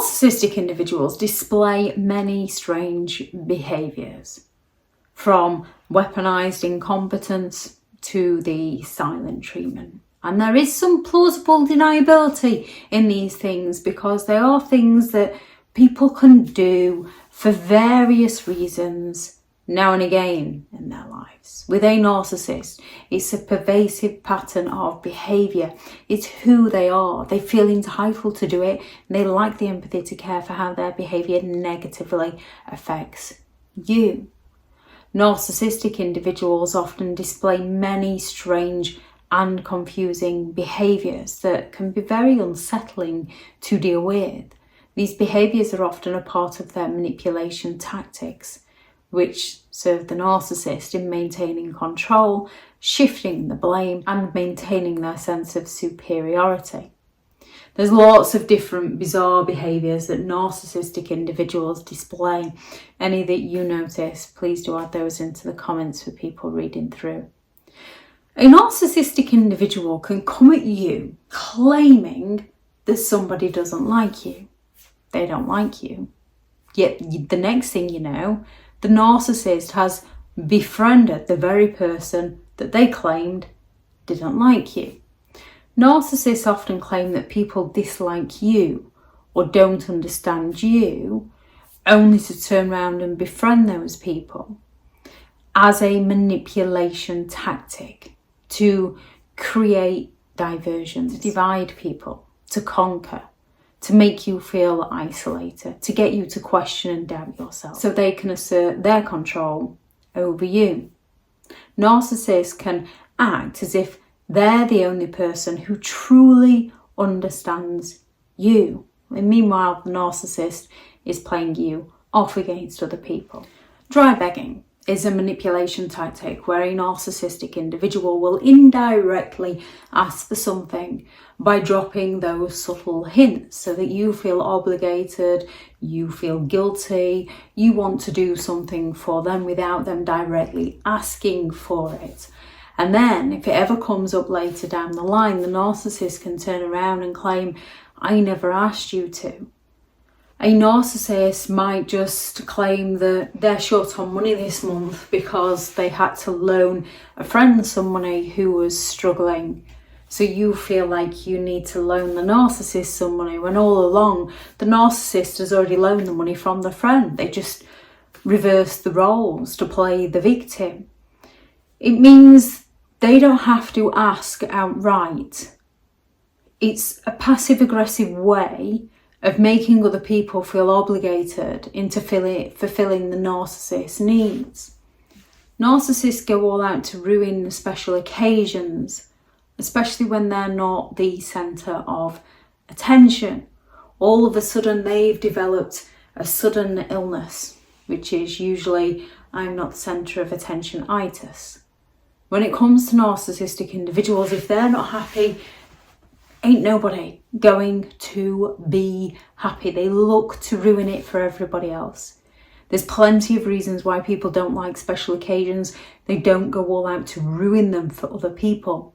Narcissistic individuals display many strange behaviours, from weaponised incompetence to the silent treatment. And there is some plausible deniability in these things because they are things that people can do for various reasons now and again in their lives. With a narcissist, it's a pervasive pattern of behaviour. It's who they are. They feel entitled to do it, and they lack the empathy to care for how their behaviour negatively affects you. Narcissistic individuals often display many strange and confusing behaviours that can be very unsettling to deal with. These behaviours are often a part of their manipulation tactics, which serve the narcissist in maintaining control, shifting the blame, and maintaining their sense of superiority. There's lots of different bizarre behaviours that narcissistic individuals display. Any that you notice, please do add those into the comments for people reading through. A narcissistic individual can come at you claiming that somebody doesn't like you. They don't like you. Yet the next thing you know, the narcissist has befriended the very person that they claimed didn't like you. Narcissists often claim that people dislike you or don't understand you, only to turn around and befriend those people as a manipulation tactic to create diversion, to divide people, to conquer, to make you feel isolated, to get you to question and doubt yourself so they can assert their control over you. Narcissists can act as if they're the only person who truly understands you. And meanwhile, the narcissist is playing you off against other people. Dry begging is a manipulation tactic where a narcissistic individual will indirectly ask for something by dropping those subtle hints so that you feel obligated, you feel guilty, you want to do something for them without them directly asking for it. And then if it ever comes up later down the line, the narcissist can turn around and claim, I never asked you to. A narcissist might just claim that they're short on money this month because they had to loan a friend some money who was struggling. So you feel like you need to loan the narcissist some money when all along the narcissist has already loaned the money from the friend. They just reverse the roles to play the victim. It means they don't have to ask outright. It's a passive-aggressive way of making other people feel obligated into fulfilling the narcissist's needs. Narcissists go all out to ruin special occasions, especially when they're not the centre of attention. All of a sudden they've developed a sudden illness, which is usually I'm not the centre of attention-itis. When it comes to narcissistic individuals, if they're not happy, ain't nobody going to be happy. They look to ruin it for everybody else. There's plenty of reasons why people don't like special occasions. They don't go all out to ruin them for other people.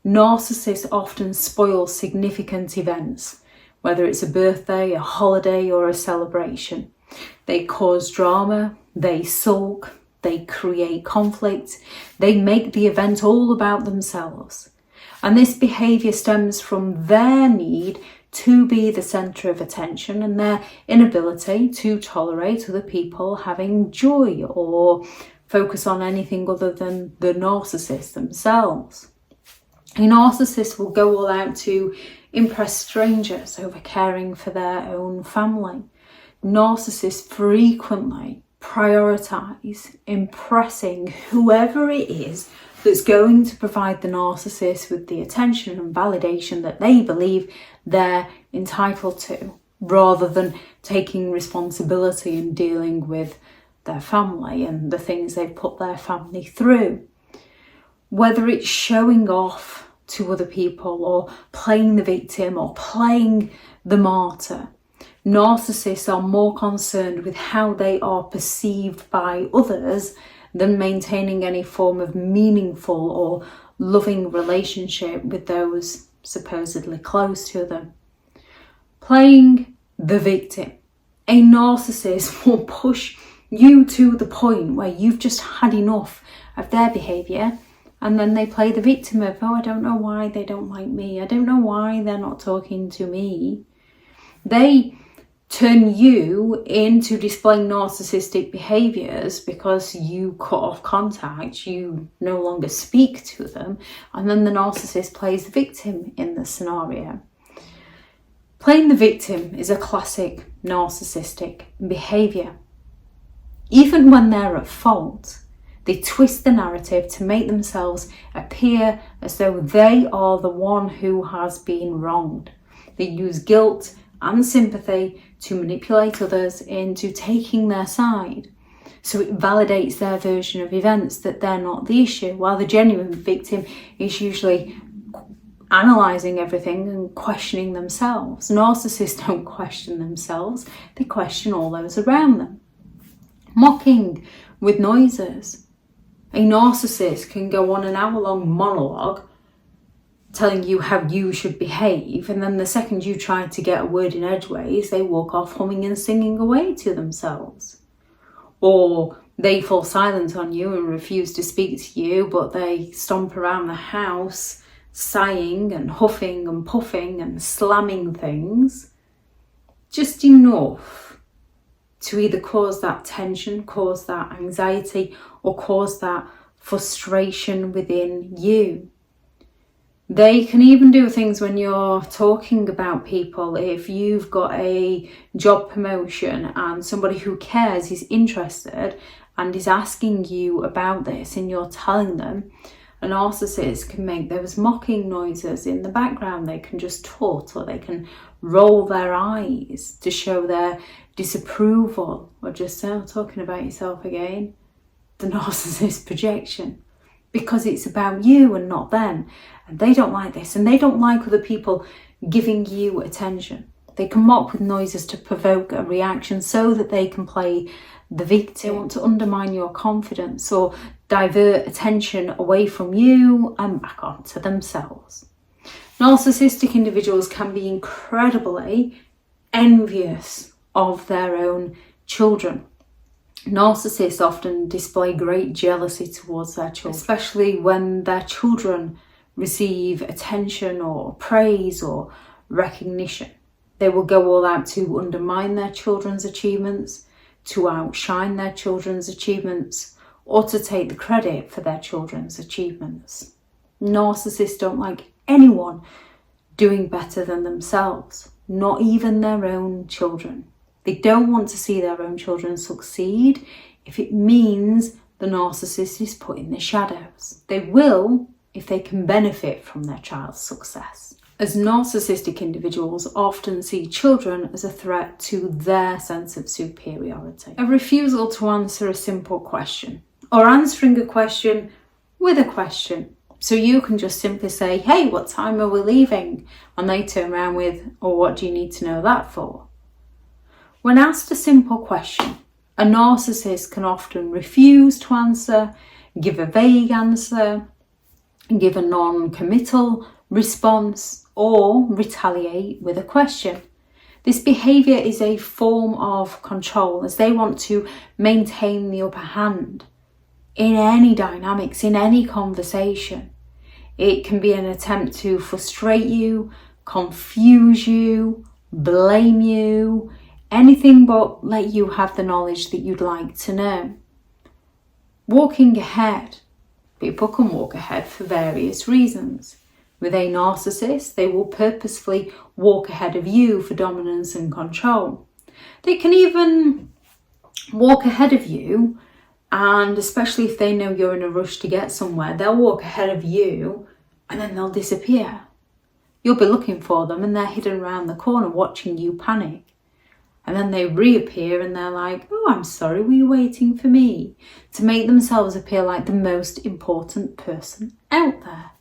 Narcissists often spoil significant events, whether it's a birthday, a holiday, or a celebration. They cause drama, they sulk, they create conflict, they make the event all about themselves. And this behaviour stems from their need to be the centre of attention and their inability to tolerate other people having joy or focus on anything other than the narcissist themselves. A narcissist will go all out to impress strangers over caring for their own family. Narcissists frequently prioritise impressing whoever it is that's going to provide the narcissist with the attention and validation that they believe they're entitled to, rather than taking responsibility and dealing with their family and the things they've put their family through. Whether it's showing off to other people or playing the victim or playing the martyr, narcissists are more concerned with how they are perceived by others than maintaining any form of meaningful or loving relationship with those supposedly close to them. Playing the victim. A narcissist will push you to the point where you've just had enough of their behaviour, and then they play the victim of, oh, I don't know why they don't like me. I don't know why they're not talking to me. They turn you into displaying narcissistic behaviours because you cut off contact, you no longer speak to them, and then the narcissist plays the victim in the scenario. Playing the victim is a classic narcissistic behaviour. Even when they're at fault, they twist the narrative to make themselves appear as though they are the one who has been wronged. They use guilt and sympathy to manipulate others into taking their side. So it validates their version of events that they're not the issue, while the genuine victim is usually analysing everything and questioning themselves. Narcissists don't question themselves, they question all those around them. Mocking with noises. A narcissist can go on an hour-long monologue telling you how you should behave, and then the second you try to get a word in edgeways, they walk off humming and singing away to themselves. Or they fall silent on you and refuse to speak to you, but they stomp around the house sighing and huffing and puffing and slamming things. Just enough to either cause that tension, cause that anxiety, or cause that frustration within you. They can even do things when you're talking about people. If you've got a job promotion and somebody who cares is interested and is asking you about this and you're telling them, a narcissist can make those mocking noises in the background. They can just taunt, or they can roll their eyes to show their disapproval, or just say, oh, talking about yourself again. The narcissist projection, because it's about you and not them. And they don't like this, and they don't like other people giving you attention. They can mock with noises to provoke a reaction so that they can play the victim. They want to undermine your confidence or divert attention away from you and back onto themselves. Narcissistic individuals can be incredibly envious of their own children. Narcissists often display great jealousy towards their children, especially when their children receive attention or praise or recognition. They will go all out to undermine their children's achievements, to outshine their children's achievements, or to take the credit for their children's achievements. Narcissists don't like anyone doing better than themselves, not even their own children. They don't want to see their own children succeed if it means the narcissist is put in the shadows. They will if they can benefit from their child's success. As narcissistic individuals often see children as a threat to their sense of superiority. A refusal to answer a simple question, or answering a question with a question. So you can just simply say, hey, what time are we leaving? And they turn around with, oh, what do you need to know that for? When asked a simple question, a narcissist can often refuse to answer, give a vague answer, give a non-committal response, or retaliate with a question. This behaviour is a form of control, as they want to maintain the upper hand in any dynamics, in any conversation. It can be an attempt to frustrate you, confuse you, blame you, anything but let you have the knowledge that you'd like to know. Walking ahead. People can walk ahead for various reasons. With a narcissist, they will purposefully walk ahead of you for dominance and control. They can even walk ahead of you, and especially if they know you're in a rush to get somewhere, they'll walk ahead of you and then they'll disappear. You'll be looking for them and they're hidden around the corner watching you panic. And then they reappear and they're like, oh, I'm sorry, were you waiting for me? To make themselves appear like the most important person out there.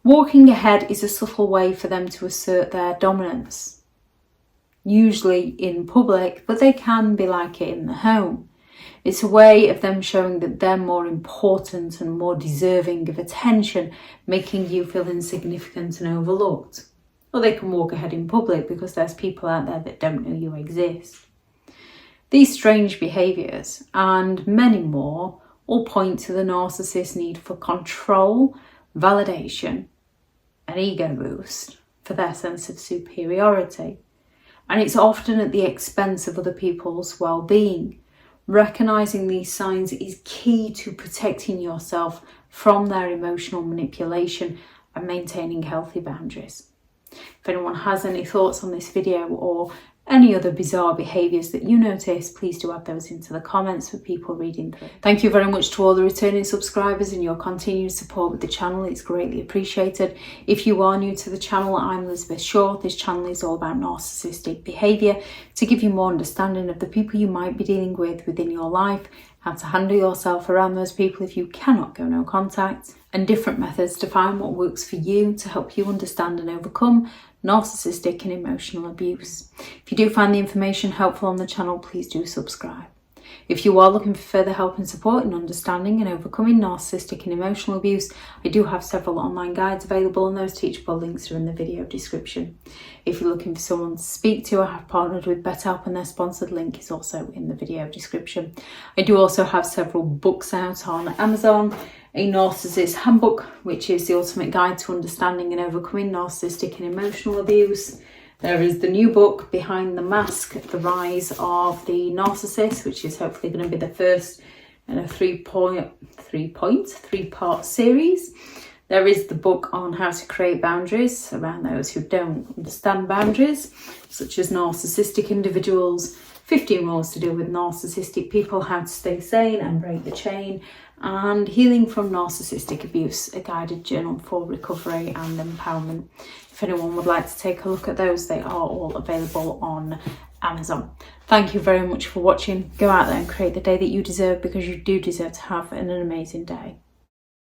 Walking ahead is a subtle way for them to assert their dominance. Usually in public, but they can be like it in the home. It's a way of them showing that they're more important and more deserving of attention, making you feel insignificant and overlooked. or they can walk ahead in public because there's people out there that don't know you exist. These strange behaviours and many more all point to the narcissist's need for control, validation, and ego boost for their sense of superiority. And it's often at the expense of other people's well-being. Recognising these signs is key to protecting yourself from their emotional manipulation and maintaining healthy boundaries. If anyone has any thoughts on this video or any other bizarre behaviours that you notice, please do add those into the comments for people reading through. Thank you very much to all the returning subscribers and your continued support with the channel. It's greatly appreciated. If you are new to the channel, I'm Elizabeth Shaw. This channel is all about narcissistic behaviour to give you more understanding of the people you might be dealing with within your life, how to handle yourself around those people if you cannot go no contact, and different methods to find what works for you to help you understand and overcome narcissistic and emotional abuse. If you do find the information helpful on the channel, please do subscribe. If you are looking for further help and support in understanding and overcoming narcissistic and emotional abuse, I do have several online guides available, and those teachable links are in the video description. If you're looking for someone to speak to, I have partnered with BetterHelp, and their sponsored link is also in the video description. I do also have several books out on Amazon. A Narcissists Handbook, which is the ultimate guide to understanding and overcoming narcissistic and emotional abuse. There is the new book, Behind the Mask, The Rise of the Narcissist, which is hopefully going to be the first in a three-part series. There is the book on how to create boundaries around those who don't understand boundaries, such as narcissistic individuals, 15 rules to deal with narcissistic people, how to stay sane and break the chain, and Healing from Narcissistic Abuse, a guided journal for recovery and empowerment. If anyone would like to take a look at those, they are all available on Amazon. Thank you very much for watching. Go out there and create the day that you deserve, because you do deserve to have an amazing day.